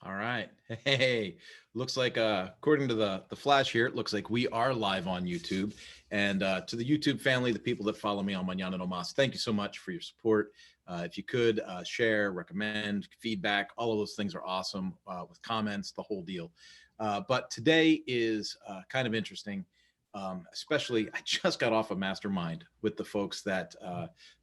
All right. Hey, looks like according to the flash here, it looks like we are live on YouTube. And to the YouTube family, the people that follow me on Mañana No Mas, thank you so much for your support. If you could share, recommend, feedback, all of those things are awesome with comments, the whole deal. But today is kind of interesting. Especially, I just got off a mastermind with the folks that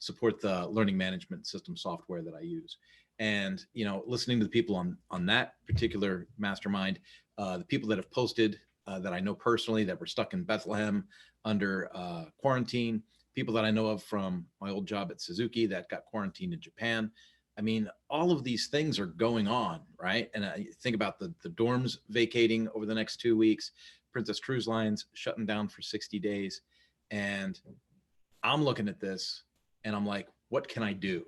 support the learning management system software that I use, and listening to the people on that particular mastermind, the people that have posted that I know personally that were stuck in Bethlehem under quarantine, people that I know of from my old job at Suzuki that got quarantined in Japan. I mean, all of these things are going on, right? And I think about the dorms vacating over the next 2 weeks, Princess Cruise Lines shutting down for 60 days. And I'm looking at this and I'm like, what can I do?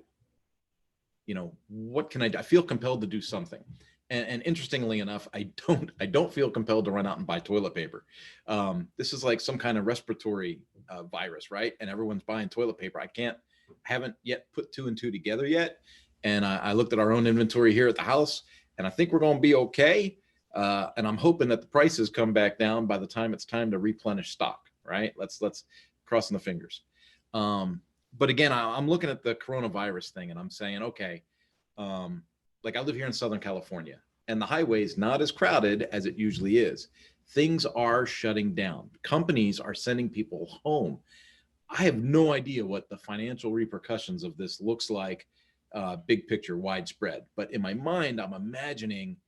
What can I do? I feel compelled to do something. And interestingly enough, I don't feel compelled to run out and buy toilet paper. This is like some kind of respiratory virus, right? And everyone's buying toilet paper. Haven't yet put two and two together yet. And I looked at our own inventory here at the house, and I think we're going to be okay. And I'm hoping that the prices come back down by the time it's time to replenish stock. Right? Let's crossing the fingers. Um, but again, I'm looking at the coronavirus thing, and I'm saying, okay, like I live here in Southern California, and the highway's not as crowded as it usually is. Things are shutting down. Companies are sending people home. I have no idea what the financial repercussions of this looks like, big picture, widespread. But in my mind, I'm imagining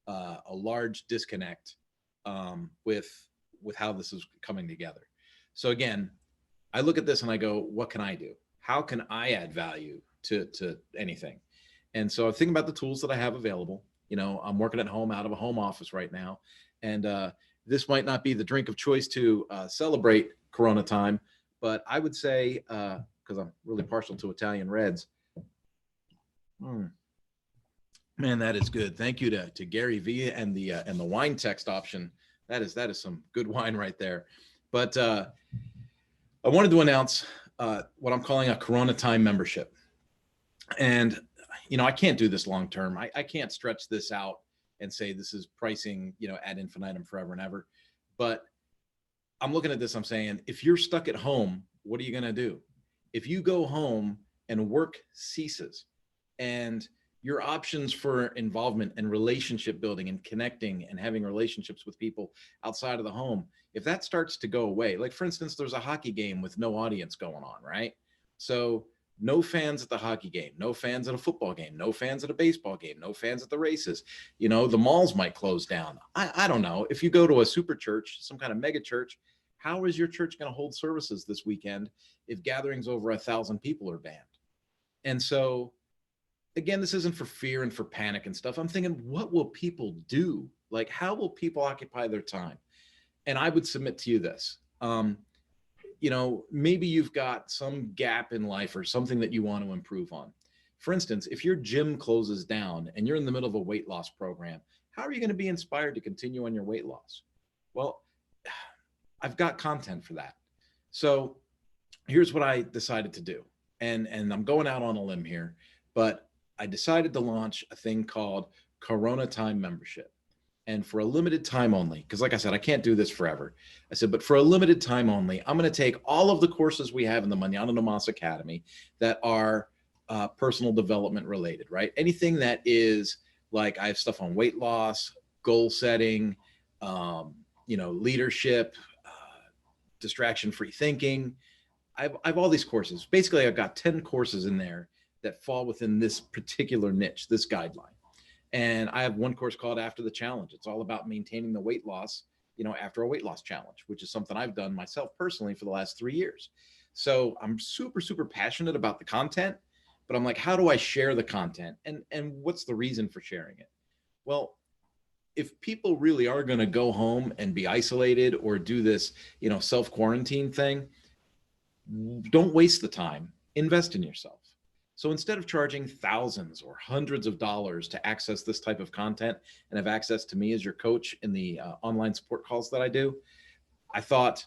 a large disconnect with how this is coming together. So again, I look at this and I go, what can I do? How can I add value to anything? And so I think about the tools that I have available. I'm working at home out of a home office right now, and this might not be the drink of choice to celebrate Corona time, but I would say because I'm really partial to Italian reds. Mm, man, that is good. Thank you to Gary V and the wine text option. That is some good wine right there. But I wanted to announce what I'm calling a Corona Time membership. And, I can't do this long term. I can't stretch this out and say this is pricing, ad infinitum forever and ever. But I'm looking at this, I'm saying, if you're stuck at home, what are you going to do? If you go home and work ceases and your options for involvement and relationship building and connecting and having relationships with people outside of the home, if that starts to go away, like for instance, there's a hockey game with no audience going on, right? So no fans at the hockey game, no fans at a football game, no fans at a baseball game, no fans at the races. The malls might close down. I don't know. If you go to a super church, some kind of mega church, how is your church going to hold services this weekend if gatherings over 1,000 people are banned? And so again, this isn't for fear and for panic and stuff. I'm thinking, what will people do? Like, how will people occupy their time? And I would submit to you this. Maybe you've got some gap in life or something that you want to improve on. For instance, if your gym closes down and you're in the middle of a weight loss program, how are you going to be inspired to continue on your weight loss? Well, I've got content for that. So here's what I decided to do. And I'm going out on a limb here, but I decided to launch a thing called Corona Time membership. And for a limited time only, because like I said, I can't do this forever. I said, but for a limited time only, I'm going to take all of the courses we have in the Mañana No Mas Academy that are personal development related, right? Anything that is like I have stuff on weight loss, goal setting, leadership, distraction-free thinking. I've all these courses. Basically, I've got 10 courses in there that fall within this particular niche, this guideline. And I have one course called After the Challenge. It's all about maintaining the weight loss, after a weight loss challenge, which is something I've done myself personally for the last 3 years. So I'm super, super passionate about the content, but I'm like, how do I share the content? And what's the reason for sharing it? Well, if people really are going to go home and be isolated or do this, self-quarantine thing, don't waste the time. Invest in yourself. So instead of charging thousands or hundreds of dollars to access this type of content and have access to me as your coach in the online support calls that I do, I thought,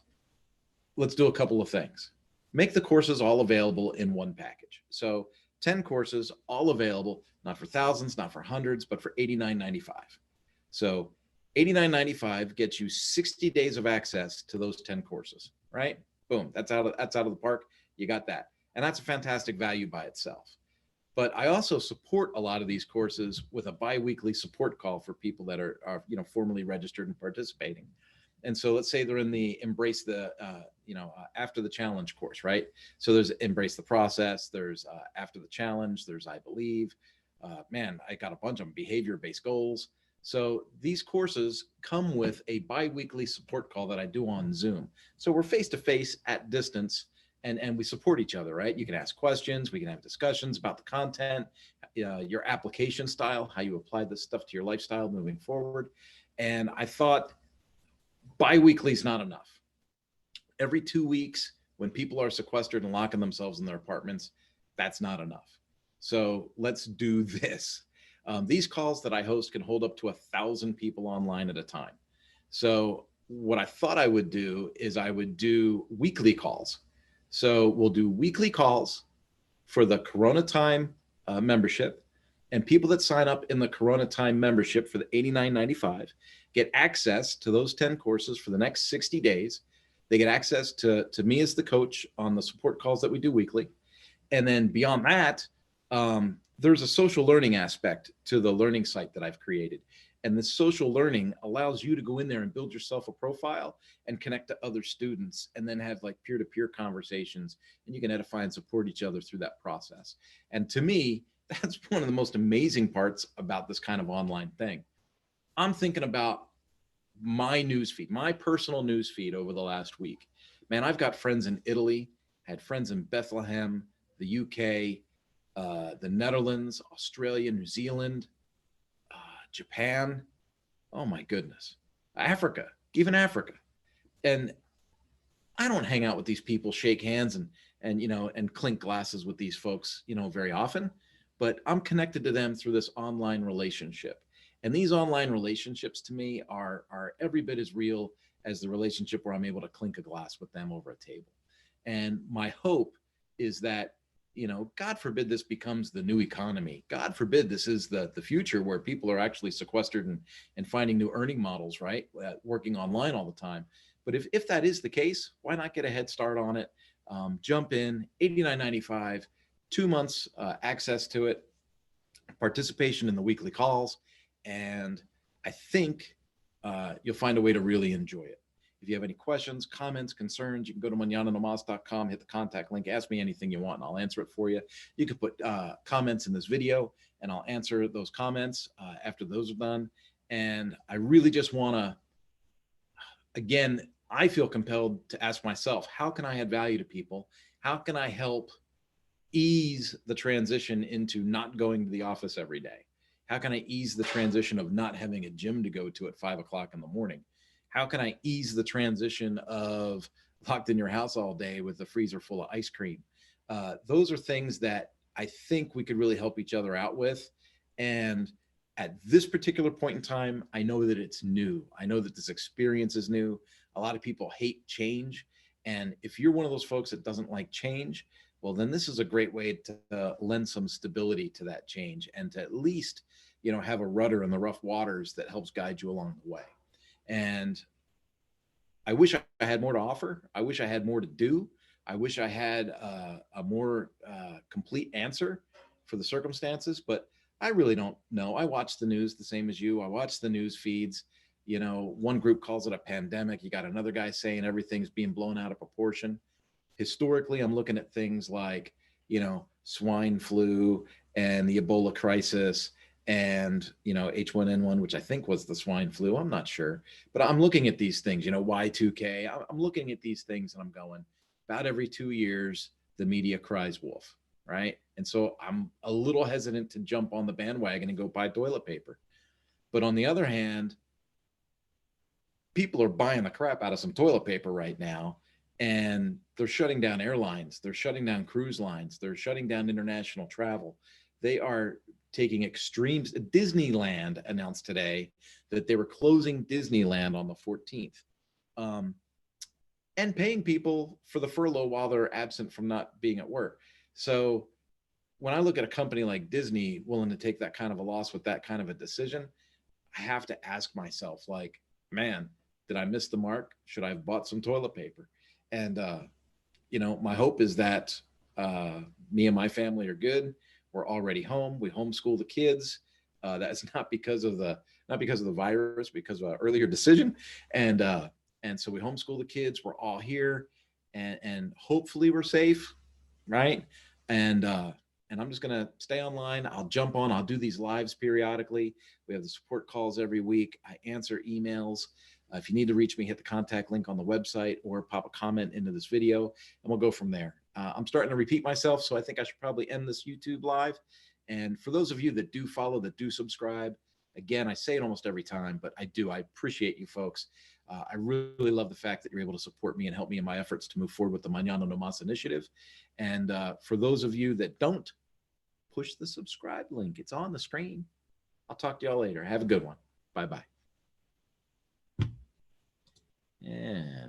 let's do a couple of things. Make the courses all available in one package. So 10 courses, all available, not for thousands, not for hundreds, but for $89.95. So $89.95 gets you 60 days of access to those 10 courses, right? Boom, that's out of the park. You got that. And that's a fantastic value by itself. But I also support a lot of these courses with a biweekly support call for people that are formally registered and participating. And so let's say they're in the embrace the after the challenge course, right? So there's embrace the process, there's after the challenge, there's I believe, man, I got a bunch of them, behavior-based goals. So these courses come with a biweekly support call that I do on Zoom. So we're face to face at distance, and we support each other, right? You can ask questions, we can have discussions about the content, your application style, how you apply this stuff to your lifestyle moving forward. And I thought bi-weekly is not enough. Every 2 weeks, when people are sequestered and locking themselves in their apartments, that's not enough. So let's do this. These calls that I host can hold up to 1,000 people online at a time. So what I thought I would do is I would do weekly calls. So we'll do weekly calls for the Corona Time membership, and people that sign up in the Corona Time membership for the $89.95 get access to those 10 courses for the next 60 days. They get access to me as the coach on the support calls that we do weekly. And then beyond that, there's a social learning aspect to the learning site that I've created. And this social learning allows you to go in there and build yourself a profile and connect to other students, and then have like peer-to-peer conversations, and you can edify and support each other through that process. And to me, that's one of the most amazing parts about this kind of online thing. I'm thinking about my newsfeed, my personal newsfeed over the last week. Man, I've got friends in Italy, had friends in Bethlehem, the UK, the Netherlands, Australia, New Zealand, Japan. Oh my goodness. Africa, even Africa. And I don't hang out with these people, shake hands and clink glasses with these folks, very often, but I'm connected to them through this online relationship. And these online relationships to me are every bit as real as the relationship where I'm able to clink a glass with them over a table. And my hope is that, God forbid this becomes the new economy. God forbid this is the future where people are actually sequestered and finding new earning models, right? Working online all the time. But if that is the case, why not get a head start on it? Jump in, $89.95, 2 months access to it, participation in the weekly calls, and I think you'll find a way to really enjoy it. If you have any questions, comments, concerns, you can go to manananomas.com, hit the contact link, ask me anything you want, and I'll answer it for you. You can put comments in this video, and I'll answer those comments after those are done. And I really just want to, again, I feel compelled to ask myself, how can I add value to people? How can I help ease the transition into not going to the office every day? How can I ease the transition of not having a gym to go to at 5 o'clock in the morning? How can I ease the transition of locked in your house all day with a freezer full of ice cream? Those are things that I think we could really help each other out with. And at this particular point in time, I know that it's new. I know that this experience is new. A lot of people hate change. And if you're one of those folks that doesn't like change, well, then this is a great way to lend some stability to that change, and to at least, have a rudder in the rough waters that helps guide you along the way. And I wish I had more to offer. I wish I had more to do. I wish I had a more complete answer for the circumstances, but I really don't know. I watch the news the same as you. I watch the news feeds. One group calls it a pandemic. You got another guy saying everything's being blown out of proportion. Historically, I'm looking at things like, swine flu and the Ebola crisis and, H1N1, which I think was the swine flu. I'm not sure, but I'm looking at these things, Y2K. I'm looking at these things and I'm going, about every 2 years, the media cries wolf, right? And so I'm a little hesitant to jump on the bandwagon and go buy toilet paper. But on the other hand, people are buying the crap out of some toilet paper right now, and they're shutting down airlines. They're shutting down cruise lines. They're shutting down international travel. They are taking extremes. Disneyland announced today that they were closing Disneyland on the 14th, and paying people for the furlough while they're absent from not being at work. So when I look at a company like Disney willing to take that kind of a loss with that kind of a decision, I have to ask myself, like, man, did I miss the mark? Should I have bought some toilet paper? And my hope is that me and my family are good. We're already home. We homeschool the kids. That's not because of the virus, because of an earlier decision, and and so we homeschool the kids. We're all here, and hopefully we're safe, right? And and I'm just gonna stay online. I'll jump on. I'll do these lives periodically. We have the support calls every week. I answer emails. If you need to reach me, hit the contact link on the website or pop a comment into this video, and we'll go from there. I'm starting to repeat myself, so I think I should probably end this YouTube live. And for those of you that do follow, that do subscribe, again, I say it almost every time, but I do. I appreciate you folks. I really love the fact that you're able to support me and help me in my efforts to move forward with the Mañana No Mas initiative. And for those of you that don't, push the subscribe link. It's on the screen. I'll talk to y'all later. Have a good one. Bye-bye.